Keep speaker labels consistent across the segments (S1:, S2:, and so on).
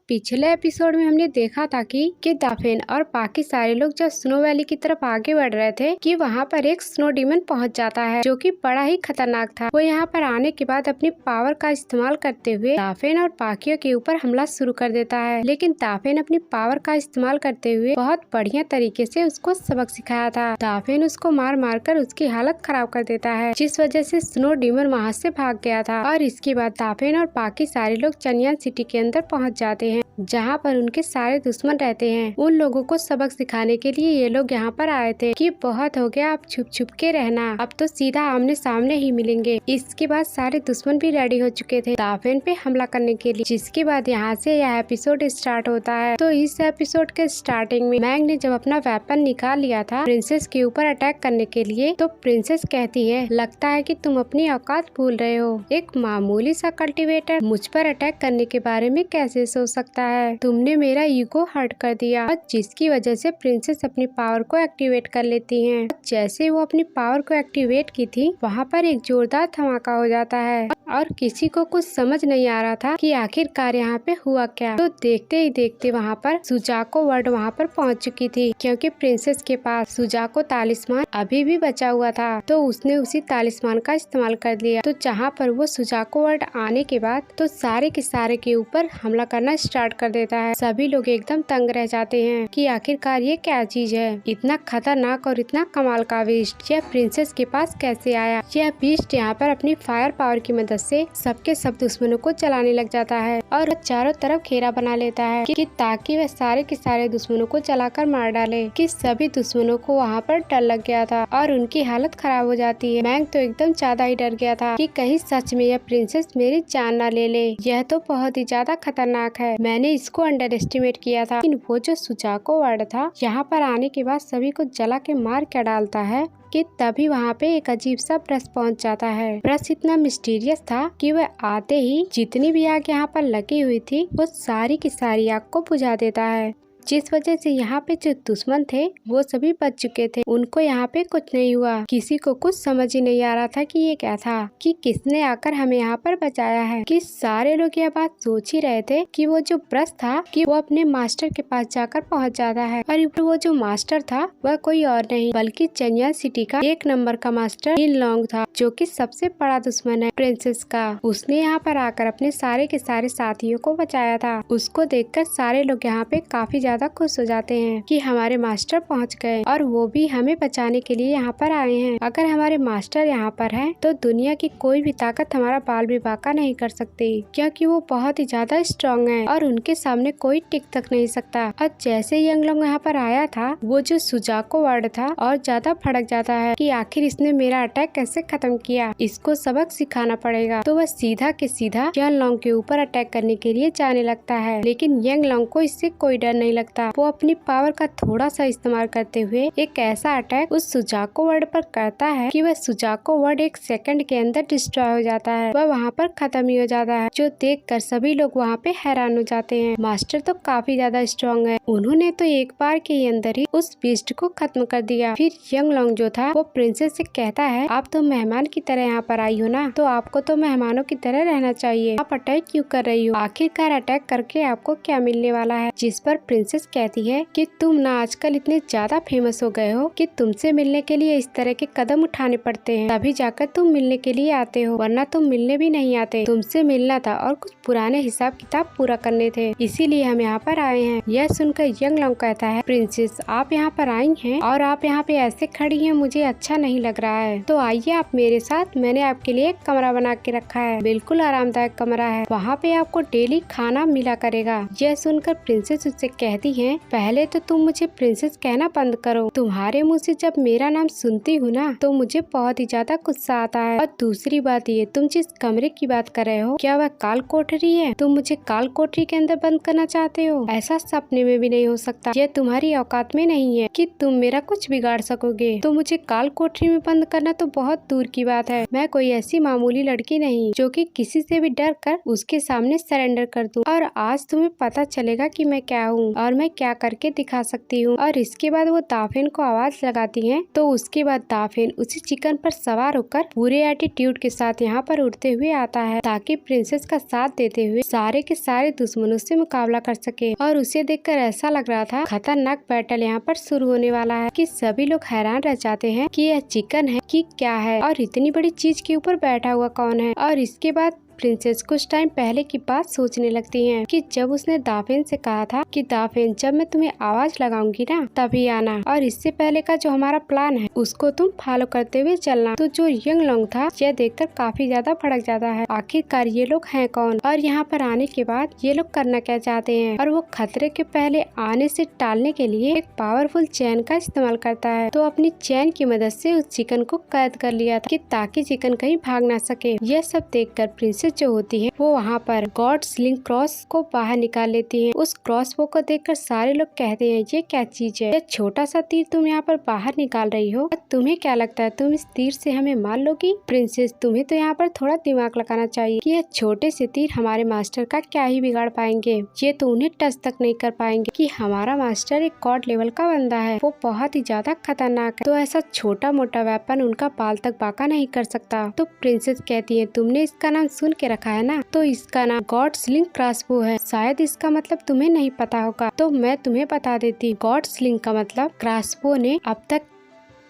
S1: पिछले एपिसोड में हमने देखा था कि दाफेन और बाकी सारे लोग जब स्नो वैली की तरफ आगे बढ़ रहे थे कि वहाँ पर एक स्नो डीमन पहुँच जाता है जो कि बड़ा ही खतरनाक था। वो यहाँ पर आने के बाद अपनी पावर का इस्तेमाल करते हुए दाफेन और बाकियों के ऊपर हमला शुरू कर देता है, लेकिन दाफेन अपनी पावर का इस्तेमाल करते हुए बहुत बढ़िया तरीके से उसको सबक सिखाया था। दाफेन उसको मार मार कर उसकी हालत खराब कर देता है, जिस वजह से स्नो डीमन वहाँ से भाग गया था। और इसके बाद दाफेन और बाकी सारे लोग चनियान सिटी के अंदर पहुँच जाते हैं, जहाँ पर उनके सारे दुश्मन रहते हैं। उन लोगों को सबक सिखाने के लिए ये लोग यहाँ पर आए थे कि बहुत हो गया, अब छुप छुप के रहना, अब तो सीधा आमने सामने ही मिलेंगे। इसके बाद सारे दुश्मन भी रेडी हो चुके थे दाफेन पे हमला करने के लिए, जिसके बाद यहाँ से यह एपिसोड स्टार्ट होता है। तो इस एपिसोड के स्टार्टिंग में मैंग ने जब अपना वेपन निकाल लिया था प्रिंसेस के ऊपर अटैक करने के लिए, तो प्रिंसेस कहती है, लगता है कि तुम अपनी औकात भूल रहे हो। एक मामूली सा कल्टीवेटर मुझ पर अटैक करने के बारे में कैसे सोच सकता है? तुमने मेरा ईगो हर्ट कर दिया। और जिसकी वजह से प्रिंसेस अपनी पावर को एक्टिवेट कर लेती हैं। जैसे वो अपनी पावर को एक्टिवेट की थी, वहाँ पर एक जोरदार धमाका हो जाता है और किसी को कुछ समझ नहीं आ रहा था कि आखिरकार यहाँ पे हुआ क्या। तो देखते ही देखते वहाँ पर सुजाको वर्ड वहाँ पर पहुँच चुकी थी, क्योंकि प्रिंसेस के पास सुजाको तालिस्मान अभी भी बचा हुआ था। तो उसने उसी तालिस्मान का इस्तेमाल कर लिया। तो जहाँ पर वो सुजाको वर्ड आने के बाद तो सारे के सारे के ऊपर हमला करना स्टार्ट कर देता है। सभी लोग एकदम तंग रह जाते हैं कि आखिरकार ये क्या चीज है, इतना खतरनाक और इतना कमाल का बीस्ट यह प्रिंसेस के पास कैसे आया। यह बीस्ट यहाँ पर अपनी फायर पावर की मदद से सबके सब दुश्मनों को जलाने लग जाता है और चारों तरफ घेरा बना लेता है कि ताकि वह सारे के सारे दुश्मनों को जलाकर मार डाले। कि सभी दुश्मनों को वहाँ पर डर लग गया था और उनकी हालत खराब हो जाती है। मैंग तो एकदम ज्यादा ही डर गया था कि कहीं सच में यह प्रिंसेस मेरी जान ना ले ले। यह तो बहुत ही ज्यादा खतरनाक है, मैंने इसको अंडर एस्टिमेट किया था। लेकिन वो जो सुजाको वर्ड था यहाँ पर आने के बाद सभी को जला के मार क्या डालता है कि तभी वहाँ पे एक अजीब सा ब्रश पहुँच जाता है। ब्रश इतना मिस्टीरियस था कि वह आते ही जितनी भी आग यहाँ पर लगी हुई थी वो सारी की सारी आग को बुझा देता है, जिस वजह से यहाँ पे जो दुश्मन थे वो सभी बच चुके थे। उनको यहाँ पे कुछ नहीं हुआ। किसी को कुछ समझ ही नहीं आ रहा था कि ये क्या था, कि किसने आकर हमें यहाँ पर बचाया है। कि सारे लोग यह बात सोच ही रहे थे कि वो जो ब्रश था कि वो अपने मास्टर के पास जाकर पहुँच जाता है। और वो जो मास्टर था वह कोई और नहीं बल्कि चनियान सिटी का एक नंबर का मास्टर इन लॉन्ग था, जो कि सबसे बड़ा दुश्मन है प्रिंसेस का। उसने यहाँ पर आकर अपने सारे के सारे साथियों को बचाया था। उसको देखकर सारे लोग यहाँ पे काफी ज्यादा खुश हो जाते हैं कि हमारे मास्टर पहुंच गए और वो भी हमें बचाने के लिए यहाँ पर आए हैं। अगर हमारे मास्टर यहाँ पर हैं तो दुनिया की कोई भी ताकत हमारा बाल भी बांका नहीं कर सकती, क्योंकि वो बहुत ही ज्यादा स्ट्रॉन्ग है और उनके सामने कोई टिक तक नहीं सकता। और जैसे ही यंगलोंग यहाँ पर आया था वो जो सुजाको वर्ड था और ज्यादा भड़क जाता है कि आखिर इसने मेरा अटैक कैसे खत्म किया, इसको सबक सिखाना पड़ेगा। तो वह सीधा के सीधा यंगलोंग के ऊपर अटैक करने के लिए जाने लगता है, लेकिन यंगलोंग को इससे कोई डर नहीं लगता। वो अपनी पावर का थोड़ा सा इस्तेमाल करते हुए एक ऐसा अटैक उस सुजाको वर्ड पर करता है कि वह सुजाको वर्ड एक सेकंड के अंदर डिस्ट्रॉय हो जाता है। वह वहाँ पर खत्म ही हो जाता है, जो देखकर सभी लोग वहाँ पे हैरान हो जाते हैं। मास्टर तो काफी ज्यादा स्ट्रॉन्ग है, उन्होंने तो एक बार के अंदर ही उस बीस्ट को खत्म कर दिया। फिर यंगलोंग जो था वो प्रिंसेस से कहता है, आप तो मेहमान की तरह यहाँ पर आई हो ना, तो आपको तो मेहमानों की तरह रहना चाहिए, आप अटैक क्यों कर रही हो, आखिरकार अटैक करके आपको क्या मिलने वाला है। जिस पर प्रिंसेस कहती है कि तुम ना आजकल इतने ज्यादा फेमस हो गए हो कि तुमसे मिलने के लिए इस तरह के कदम उठाने पड़ते हैं, तभी जाकर तुम मिलने के लिए आते हो, वरना तुम मिलने भी नहीं आते। तुमसे मिलना था और कुछ पुराने हिसाब किताब पूरा करने थे, इसीलिए हम यहाँ पर आए हैं। यह सुनकर यंगलोंग कहता है, प्रिंसेस आप यहाँ पर आई हैं और आप यहाँ पे ऐसे खड़ी हैं, मुझे अच्छा नहीं लग रहा है, तो आइए आप मेरे साथ, मैंने आपके लिए एक कमरा बना के रखा है, बिल्कुल आरामदायक कमरा है, वहाँ पे आपको डेली खाना मिला करेगा। यह सुनकर प्रिंसेस उससे कहती है, पहले तो तुम मुझे प्रिंसेस कहना बंद करो, तुम्हारे मुँह से जब मेरा नाम सुनती हूँ ना तो मुझे बहुत ही ज्यादा गुस्सा आता है। और दूसरी बात ये, तुम जिस कमरे की बात कर रहे हो क्या वह काल कोठरी है? तुम मुझे काल कोठरी के अंदर बंद करना चाहते हो? ऐसा सपने में भी नहीं हो सकता, यह तुम्हारी औकात में नहीं है कि तुम मेरा कुछ बिगाड़ सकोगे। तो मुझे काल कोठरी में बंद करना तो बहुत दूर की बात है, मैं कोई ऐसी मामूली लड़की नहीं जो कि किसी से भी डर कर उसके सामने सरेंडर कर दूं। और आज तुम्हें पता चलेगा कि मैं क्या हूँ। और और मैं क्या करके दिखा सकती हूँ। और इसके बाद वो दाफिन को आवाज लगाती है। तो उसके बाद दाफिन उसी चिकन पर सवार होकर पूरे एटीट्यूड के साथ यहाँ पर उड़ते हुए आता है ताकि प्रिंसेस का साथ देते हुए सारे के सारे दुश्मनों से मुकाबला कर सके। और उसे देखकर ऐसा लग रहा था खतरनाक बैटल यहाँ पर शुरू होने वाला है कि सभी लोग हैरान रह जाते हैं कि यह चिकन है कि क्या है और इतनी बड़ी चीज के ऊपर बैठा हुआ कौन है। और इसके बाद प्रिंसेस कुछ टाइम पहले की बात सोचने लगती हैं कि जब उसने दाफिन से कहा था कि दाफिन जब मैं तुम्हें आवाज लगाऊंगी ना तभी आना, और इससे पहले का जो हमारा प्लान है उसको तुम फॉलो करते हुए चलना। तो जो यंग लोग था यह देखकर काफी ज्यादा भड़क जाता है, आखिरकार ये लोग हैं कौन और यहाँ पर आने के बाद ये लोग करना क्या चाहते हैं। और वो खतरे के पहले आने से टालने के लिए एक पावरफुल चैन का इस्तेमाल करता है। तो अपनी चैन की मदद से उस चिकन को कैद कर लिया था कि ताकि चिकन कहीं भाग ना सके। यह सब देखकर प्रिंसेस जो होती है वो वहाँ पर गॉड स्लिंग क्रॉस को बाहर निकाल लेती है। उस क्रॉसबो को देखकर सारे लोग कहते हैं ये क्या चीज है, ये छोटा सा तीर तुम यहाँ पर बाहर निकाल रही हो, तुम्हें क्या लगता है तुम इस तीर से हमें मार लोगी? प्रिंसेस तुम्हें तो यहाँ पर थोड़ा दिमाग लगाना चाहिए कि ये छोटे से तीर हमारे मास्टर का क्या ही बिगाड़ पाएंगे, ये तो उन्हें टच तक नहीं कर पाएंगे कि हमारा मास्टर एक गॉड लेवल का बंदा है, वो बहुत ही ज्यादा खतरनाक है, तो ऐसा छोटा मोटा वेपन उनका बाल तक बाका नहीं कर सकता। तो प्रिंसेस कहती है तुमने इसका नाम सुन के रखा है ना, तो इसका नाम गॉड स्लिंग क्रॉसबो है, शायद इसका मतलब तुम्हें नहीं पता होगा, तो मैं तुम्हें बता देती। गॉड स्लिंग का मतलब क्रॉसबो ने अब तक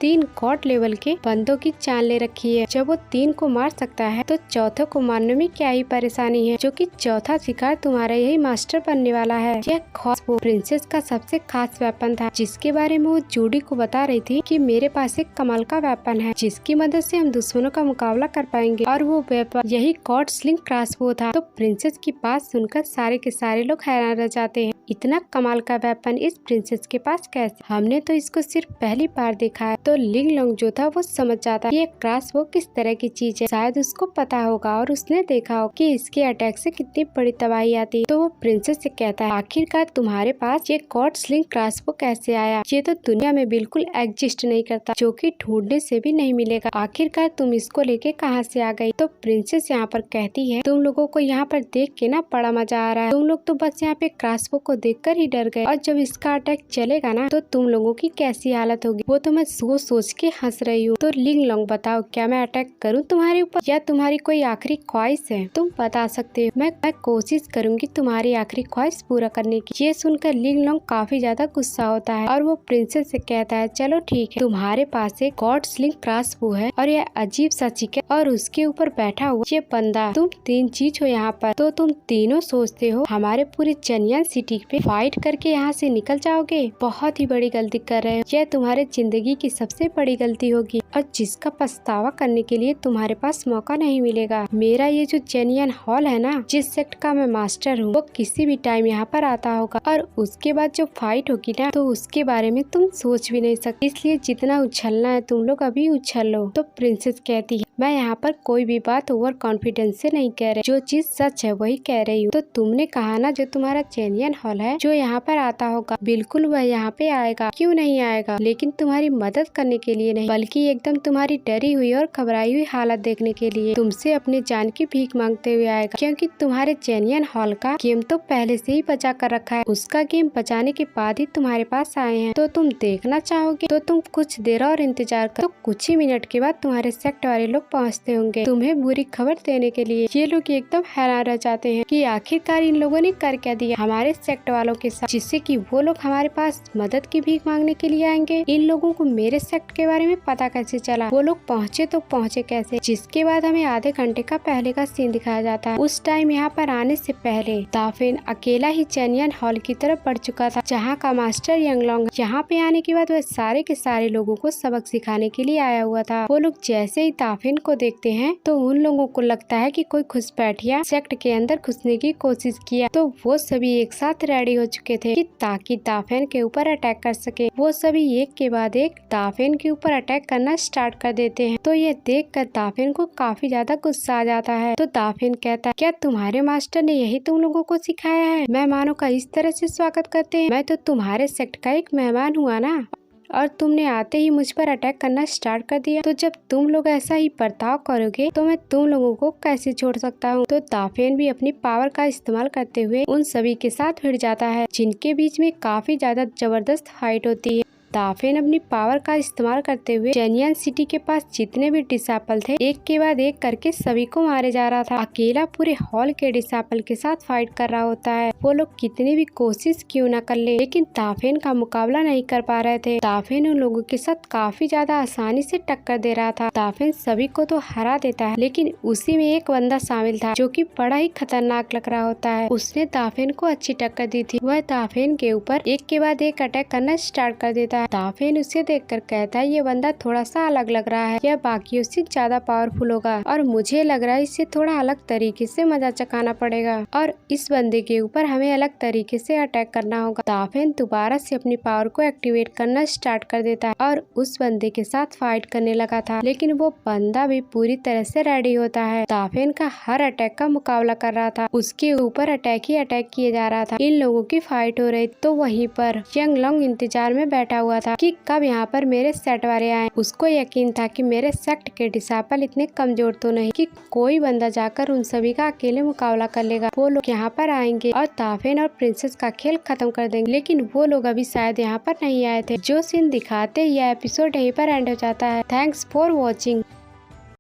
S1: 3 गॉड लेवल के बंदों की जान ले रखी है। जब वो 3 को मार सकता है तो चौथे को मारने में क्या ही परेशानी है, जो कि चौथा शिकार तुम्हारा यही मास्टर बनने वाला है। यह क्रॉसबो प्रिंसेस का सबसे खास वेपन था, जिसके बारे में वो जूडी को बता रही थी कि मेरे पास एक कमाल का वेपन है जिसकी मदद से हम दुश्मनों का मुकाबला कर पाएंगे, और वो वेपन यही गॉड स्लिंग क्रॉसबो था। तो प्रिंसेस की बात सुनकर सारे के सारे लोग हैरान रह जाते हैं, इतना कमाल का वेपन इस प्रिंसेस के पास कैसे, हमने तो इसको सिर्फ पहली बार देखा है। तो लिंग लोंग जो था वो समझ जाता है ये क्रॉसबो किस तरह की चीज है, शायद उसको पता होगा और उसने देखा हो कि इसके अटैक से कितनी बड़ी तबाही आती है। तो वो प्रिंसेस से कहता है आखिरकार तुम्हारे पास ये गॉड स्लिंग क्रॉसबो कैसे आया, ये तो दुनिया में बिल्कुल एग्जिस्ट नहीं करता, जो कि ढूंढने से भी नहीं मिलेगा, आखिरकार तुम इसको लेके कहाँ से आ गई। तो प्रिंसेस यहाँ पर कहती है तुम लोगों को यहाँ पर देख के ना बड़ा मजा आ रहा है, तुम लोग तो बस यहाँ पे क्रॉसबो को देखकर ही डर गए, और जब इसका अटैक चलेगा ना तो तुम लोगों की कैसी हालत होगी, वो तो मैं सोच के हंस रही हूँ। तो लिंग लोंग बताओ क्या मैं अटैक करूँ तुम्हारे ऊपर, या तुम्हारी कोई आखिरी ख्वाहिश है, तुम बता सकते हो, मैं कोशिश करूंगी तुम्हारी आखिरी ख्वाहिश पूरा करने की। ये सुनकर लिंग लोंग काफी ज्यादा गुस्सा होता है और वो प्रिंसेस से कहता है चलो ठीक है, तुम्हारे पास एक गॉड स्लिंग क्रॉसबो है और यह अजीब सा चिकन और उसके ऊपर बैठा हुआ ये बंदा, तुम 3 चीज हो यहाँ पर, तो तुम तीनों सोचते हो हमारे पूरी चनियन सिटी पे फाइट करके यहाँ से निकल जाओगे, बहुत ही बड़ी गलती कर रहे हो, यह तुम्हारे जिंदगी की सबसे बड़ी गलती होगी और जिसका पछतावा करने के लिए तुम्हारे पास मौका नहीं मिलेगा। मेरा ये जो जेनियन हॉल है ना, जिस सेक्ट का मैं मास्टर हूँ, वो किसी भी टाइम यहाँ पर आता होगा और उसके बाद जो फाइट होगी ना तो उसके बारे में तुम सोच भी नहीं सकते, इसलिए जितना उछलना है तुम लोग अभी उछल लो। तो प्रिंसेस कहती है मैं यहाँ पर कोई भी बात ओवर कॉन्फिडेंस से नहीं कह रही, जो चीज सच है वही कह रही हूँ। तो तुमने कहा ना जो तुम्हारा जेनियन हॉल है जो यहाँ पर आता होगा, बिल्कुल वह यहाँ पे आएगा, क्यों नहीं आएगा, लेकिन तुम्हारी मदद करने के लिए नहीं, बल्कि एकदम तुम्हारी डरी हुई और घबराई हुई हालत देखने के लिए, तुमसे अपने जान की भीख मांगते हुए आएगा, क्योंकि तुम्हारे जेनियन हॉल का गेम तो पहले से ही बचा कर रखा है, उसका गेम बचाने के बाद ही तुम्हारे पास आए हैं। तो तुम देखना चाहोगे तो तुम कुछ देर और इंतजार करो, तो कुछ ही मिनट के बाद तुम्हारे सेक्ट वाले लोग पहुँचते होंगे तुम्हें बुरी खबर देने के लिए। ये लोग एकदम हैरान रह जाते हैं कि आखिरकार इन लोगों ने कर क्या दिया हमारे सेक्ट वालों के साथ, जिससे कि वो लोग हमारे पास मदद की भीख मांगने के लिए आएंगे। इन लोगों को मेरे सेक्ट के बारे में पता कैसे चला, वो लोग पहुँचे तो पहुँचे कैसे। जिसके बाद हमें आधे घंटे का पहले का सीन दिखाया जाता है। उस टाइम यहाँ पर आने से पहले दाफिन अकेला ही चेनियन हॉल की तरफ बढ़ चुका था, जहाँ का मास्टर यंगलोंग यहाँ पे आने के बाद वह सारे के सारे लोगों को सबक सिखाने के लिए आया हुआ था। वो लोग जैसे ही दाफिन को देखते हैं तो उन लोगों को लगता है कि कोई घुसपैठिया सेक्ट के अंदर घुसने की कोशिश किया, तो वो सभी एक साथ रेडी हो चुके थे कि ताकि दाफिन के ऊपर अटैक कर सके। वो सभी एक के बाद एक दाफिन के ऊपर अटैक करना स्टार्ट कर देते हैं। तो ये देखकर दाफिन को काफी ज्यादा गुस्सा आ जाता है। तो दाफिन कहता है क्या तुम्हारे मास्टर ने यही तुम लोगों को सिखाया है, मेहमानों का इस तरह से स्वागत करते हैं, मैं तो तुम्हारे सेक्ट का एक मेहमान हुआ ना। और तुमने आते ही मुझ पर अटैक करना स्टार्ट कर दिया। तो जब तुम लोग ऐसा ही बर्ताव करोगे तो मैं तुम लोगों को कैसे छोड़ सकता हूँ। तो दाफेन भी अपनी पावर का इस्तेमाल करते हुए उन सभी के साथ भिड़ जाता है, जिनके बीच में काफी ज्यादा जबरदस्त फाइट होती है। दाफेन अपनी पावर का इस्तेमाल करते हुए जेनियन सिटी के पास जितने भी डिसेबल थे, एक के बाद एक करके सभी को मारे जा रहा था। अकेला पूरे हॉल के डिसेबल के साथ फाइट कर रहा होता है। वो लोग कितनी भी कोशिश क्यों न कर ले, लेकिन दाफेन का मुकाबला नहीं कर पा रहे थे। दाफेन उन लोगों के साथ काफी ज्यादा आसानी से टक्कर दे रहा था। दाफेन सभी को तो हरा देता है, लेकिन उसी में एक बंदा शामिल था जो कि बड़ा ही खतरनाक लग रहा होता है। उसने दाफेन को अच्छी टक्कर दी थी। वह दाफेन के ऊपर एक के बाद एक अटैक करना स्टार्ट कर देता है। दाफेन उसे देखकर कहता है, ये बंदा थोड़ा सा अलग लग रहा है, यह बाकियों से ज्यादा पावरफुल होगा और मुझे लग रहा है इसे थोड़ा अलग तरीके से मजा चखाना पड़ेगा और इस बंदे के ऊपर हमें अलग तरीके से अटैक करना होगा। दाफेन दोबारा से अपनी पावर को एक्टिवेट करना स्टार्ट कर देता है और उस बंदे के साथ फाइट करने लगा था, लेकिन वो बंदा भी पूरी तरह से रेडी होता है। दाफेन का हर अटैक का मुकाबला कर रहा था, उसके ऊपर अटैक ही अटैक किए जा रहा था। इन लोगों की फाइट हो रही तो वहीं पर यंग लॉन्ग इंतजार में बैठा हुआ था कि कब यहाँ पर मेरे सेट वाले आए। उसको यकीन था कि मेरे सेक्ट के डिसेबल इतने कमजोर तो नहीं कि कोई बंदा जाकर उन सभी का अकेले मुकाबला कर लेगा। वो लोग यहाँ पर आएंगे और दाफेन और प्रिंसेस का खेल खत्म कर देंगे, लेकिन वो लोग अभी शायद यहाँ पर नहीं आए थे। जो सीन दिखाते यह एपिसोड यहीं पर एंड हो जाता है। Thanks for watching.